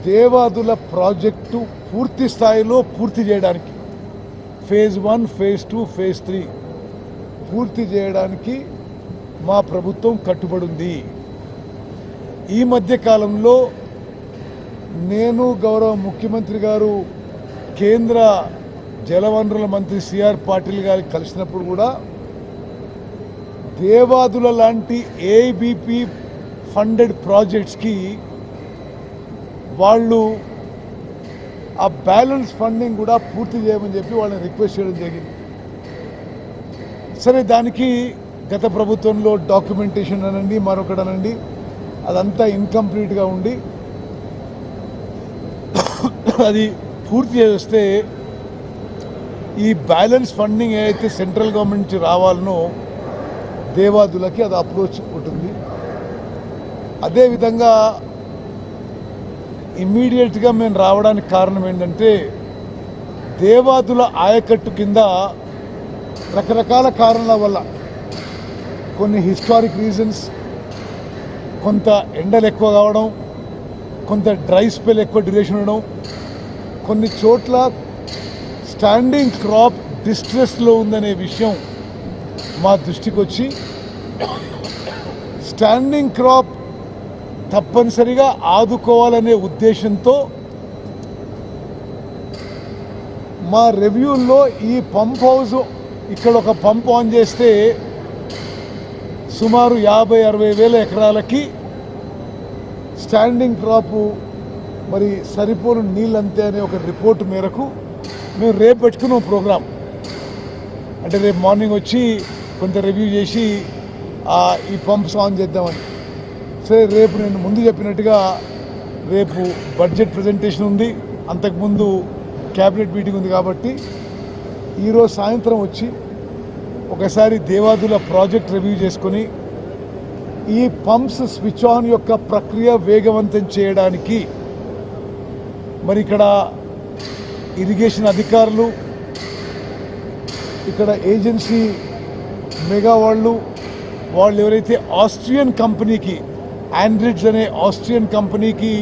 Devadula project పూర్తి స్థాయిలో పూర్తి చేయడానికి ఫేజ్ 1, ఫేజ్ 2, ఫేజ్ 3 పూర్తి చేయడానికి మా ప్రభుత్వం కట్టుబడి ఉంది. ఈ మధ్య కాలంలో నేను గౌరవ ముఖ్యమంత్రి గారు కేంద్ర జలవనరుల మంత్రి సిఆర్ పాటిల్ గారికి కలిసినప్పుడు కూడా దేవాదుల లాంటి ఏఐబిపి ఫండెడ్ ప్రాజెక్ట్స్కి వాళ్ళు ఆ బ్యాలెన్స్ ఫండింగ్ కూడా పూర్తి చేయమని చెప్పి వాళ్ళని రిక్వెస్ట్ చేయడం జరిగింది. సరే, దానికి గత ప్రభుత్వంలో డాక్యుమెంటేషన్ అనండి మరొకటనండి అదంతా ఇన్కంప్లీట్గా ఉండి అది పూర్తి చేస్తే ఈ బ్యాలెన్స్ ఫండింగ్ ఏదైతే సెంట్రల్ గవర్నమెంట్ నుంచి రావాలనో దేవాదులకి అది అప్రోచ్ ఉంటుంది. అదేవిధంగా ఇమ్మీడియట్గా మేము రావడానికి కారణం ఏంటంటే దేవాదుల ఆయకట్టు కింద రకరకాల కారణాల వల్ల కొన్ని హిస్టారిక్ రీజన్స్, కొంత ఎండలు ఎక్కువ కావడం, కొంత డ్రై స్పెల్ ఎక్కువ డ్యూరేషన్ ఉండడం, కొన్ని చోట్ల స్టాండింగ్ క్రాప్ డిస్ట్రెస్లో ఉందనే విషయం మా దృష్టికి వచ్చి స్టాండింగ్ క్రాప్ తప్పనిసరిగా ఆదుకోవాలనే ఉద్దేశంతో మా రివ్యూల్లో ఈ పంప్ హౌస్ ఇక్కడ ఒక పంప్ ఆన్ చేస్తే సుమారు 50-60 వేల ఎకరాలకి స్టాండింగ్ క్రాపు మరి సరిపోను నీళ్ళంతే అనే ఒక రిపోర్ట్ మేరకు మేము రేపు పెట్టుకున్నాం ప్రోగ్రాం. అంటే రేపు మార్నింగ్ వచ్చి కొంత రివ్యూ చేసి ఈ పంప్స్ ఆన్ చేద్దామని. సరే, రేపు నేను ముందు చెప్పినట్టుగా రేపు బడ్జెట్ ప్రజెంటేషన్ ఉంది, అంతకుముందు క్యాబినెట్ మీటింగ్ ఉంది కాబట్టి ఈరోజు సాయంత్రం వచ్చి ఒకసారి దేవాదుల ప్రాజెక్ట్ రివ్యూ చేసుకొని ఈ పంప్స్ స్విచ్ ఆన్ యొక్క ప్రక్రియ వేగవంతం చేయడానికి మరి ఇక్కడ ఇరిగేషన్ అధికారులు, ఇక్కడ ఏజెన్సీ మెగా వాళ్ళు ఎవరైతే ఆస్ట్రియన్ కంపెనీకి ఆండ్రిడ్జ్ అనే ఆస్ట్రియన్ కంపెనీకి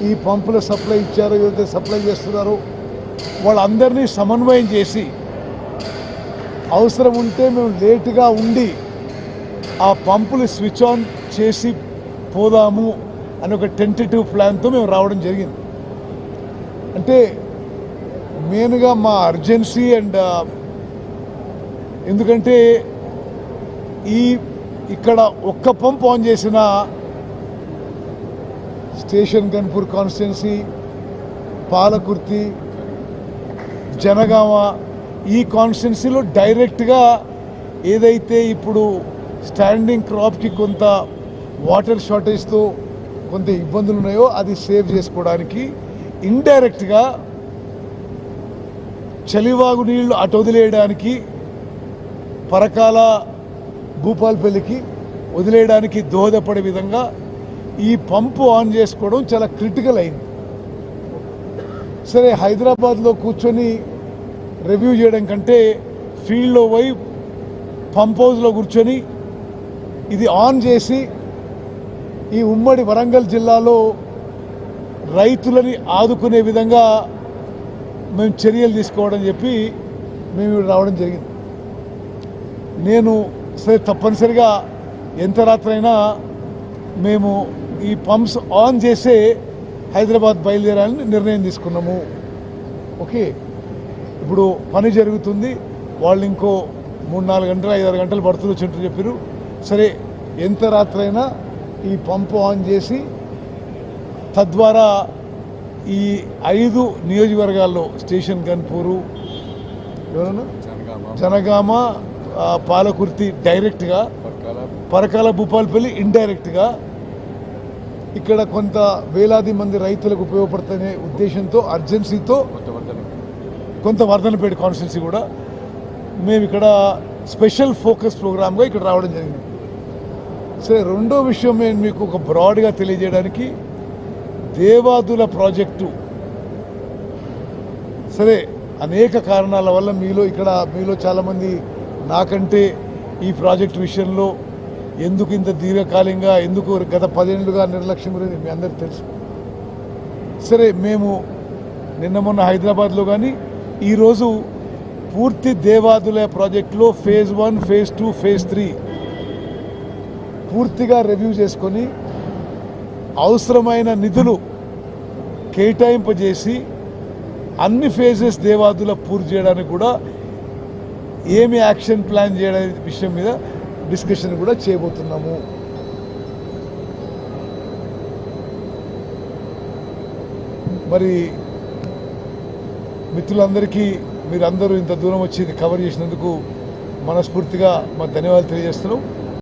ఈ పంపుల సప్లై ఇచ్చారో, ఎవరైతే సప్లై చేస్తున్నారో వాళ్ళందరినీ సమన్వయం చేసి అవసరం ఉంటే మేము లేటుగా ఉండి ఆ పంపులు స్విచ్ ఆన్ చేసి పోదాము అని ఒక టెంటేటివ్ ప్లాన్తో మేము రావడం జరిగింది. అంటే మెయిన్గా మా అర్జెన్సీ అండ్ ఎందుకంటే ఇక్కడ ఒక్క పంప్ ఆన్ చేసిన స్టేషన్ గన్పూర్ కాన్స్టిట్యున్సీ, పాలకుర్తి, జనగామ ఈ కాన్స్టిట్యున్సీలో డైరెక్ట్గా ఏదైతే ఇప్పుడు స్టాండింగ్ క్రాప్కి కొంత వాటర్ షార్టేజ్తో కొంత ఇబ్బందులు ఉన్నాయో అది సేవ్ చేసుకోవడానికి ఇండైరెక్ట్గా చలివాగు నీళ్లు అటు వదిలేయడానికి పరకాల భూపాల్పల్లికి వదిలేయడానికి దోహదపడే విధంగా ఈ పంపు ఆన్ చేసుకోవడం చాలా క్రిటికల్ అయింది. సరే, హైదరాబాద్లో కూర్చొని రివ్యూ చేయడం కంటే ఫీల్డ్లో పోయి పంప్ హౌస్లో కూర్చొని ఇది ఆన్ చేసి ఈ ఉమ్మడి వరంగల్ జిల్లాలో రైతులని ఆదుకునే విధంగా మేము చర్యలు తీసుకోవడం చెప్పి మేము రావడం జరిగింది. నేను సరే తప్పనిసరిగా ఎంత రాత్రైనా మేము ఈ పంప్స్ ఆన్ చేసే హైదరాబాద్ బయలుదేరాలని నిర్ణయం తీసుకున్నాము. ఓకే, ఇప్పుడు పని జరుగుతుంది, వాళ్ళు ఇంకో 3-4 గంటలు 5-6 గంటలు పడుతుంది వచ్చినట్టు చెప్పారు. సరే, ఎంత రాత్రైనా ఈ పంపు ఆన్ చేసి తద్వారా ఈ 5 నియోజకవర్గాల్లో స్టేషన్ గన్పూరు, ఎవరన్నా జనగామ, పాలకుర్తి డైరెక్ట్గా, పరకాల భూపాల్పల్లి ఇండైరెక్ట్గా ఇక్కడ కొంత వేలాది మంది రైతులకు ఉపయోగపడుతున్న ఉద్దేశంతో అర్జెన్సీతో కొంత వర్ధనపేట కాన్స్టిట్యున్సీ కూడా మేము ఇక్కడ స్పెషల్ ఫోకస్ ప్రోగ్రామ్గా ఇక్కడ రావడం జరిగింది. సరే, రెండో విషయం నేను మీకు ఒక బ్రాడ్గా తెలియజేయడానికి దేవాదుల ప్రాజెక్టు సరే అనేక కారణాల వల్ల మీలో చాలామంది నాకంటే ఈ ప్రాజెక్టు విషయంలో ఎందుకు ఇంత దీర్ఘకాలంగా ఎందుకు గత 10 ఏళ్ళుగా నిర్లక్ష్యం గురించి మీ అందరికీ తెలుసు. సరే మేము నిన్న మొన్న హైదరాబాద్లో కానీ ఈరోజు పూర్తి దేవాదుల ప్రాజెక్టులో ఫేజ్ 1, ఫేజ్ 2, ఫేజ్ 3 పూర్తిగా రివ్యూ చేసుకొని అవసరమైన నిధులు కేటాయింపజేసి అన్ని ఫేజెస్ దేవాదుల పూర్తి చేయడానికి కూడా ఏమి యాక్షన్ ప్లాన్ చేయడం విషయం మీద డిస్కషన్ కూడా చేయబోతున్నాము. మరి మిత్రులందరికీ మీరందరూ ఇంత దూరం వచ్చి ఇది కవర్ చేసినందుకు మనస్ఫూర్తిగా మా ధన్యవాదాలు తెలియజేస్తున్నాం.